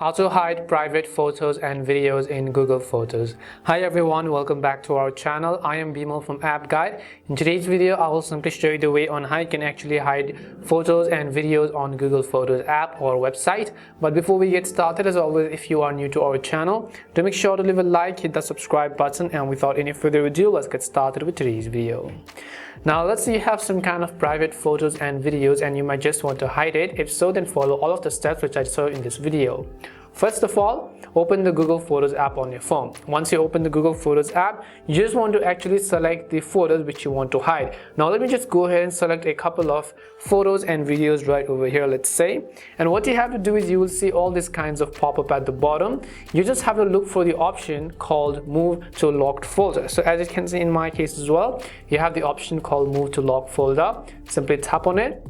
How to hide private photos and videos in Google Photos. Hi everyone, welcome back to our channel. I am Bimal from App Guide. In today's video, I will simply show you the way on how you can actually hide photos and videos on Google Photos app or website. But before we get started, as always, if you are new to our channel, do make sure to leave a like, hit the subscribe button, and without any further ado, let's get started with today's video. Now let's say you have some kind of private photos and videos and you might just want to hide it. If so, then follow all of the steps which I show in this video. First of all, open the Google Photos app on your phone. Once you open the Google Photos app, you just want to actually select the photos which you want to hide. Now let me just go ahead and select a couple of photos and videos right over here, let's say. And what you have to do is you will see all these kinds of pop-up at the bottom. You just have to look for the option called Move to Locked Folder. So as you can see in my case as well, you have the option called Move to Locked Folder. Simply tap on it.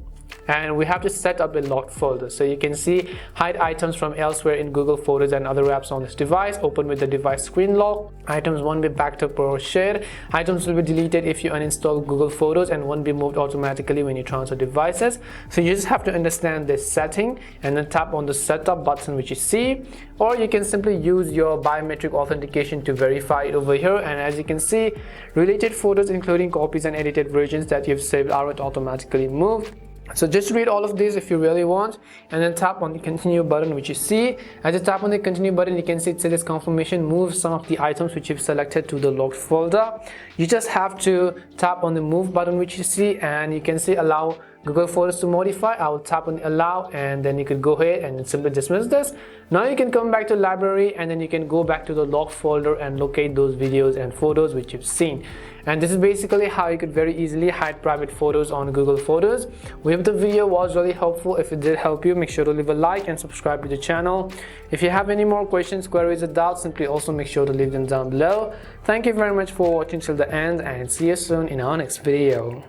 And we have to set up a locked folder. So you can see hide items from elsewhere in Google Photos and other apps on this device. Open with the device screen lock. Items won't be backed up or shared. Items will be deleted if you uninstall Google Photos and won't be moved automatically when you transfer devices. So you just have to understand this setting and then tap on the setup button which you see, or you can simply use your biometric authentication to verify it over here. And as you can see, related photos including copies and edited versions that you've saved are automatically moved. So just read all of these if you really want, and then tap on the continue button which you see. As you tap on the continue button, you can see it says confirmation, move some of the items which you've selected to the locked folder. You just have to tap on the move button which you see, and you can see allow Google Photos to modify. I will tap on the allow, and then you could go ahead and simply dismiss this. Now you can come back to library, and then you can go back to the locked folder and locate those videos and photos which you've seen. And this is basically how you could very easily hide private photos on Google Photos. We hope the video was really helpful. If it did help you, make sure to leave a like and subscribe to the channel. If you have any more questions, queries, or doubts, simply also make sure to leave them down below. Thank you very much for watching till the end, and see you soon in our next video.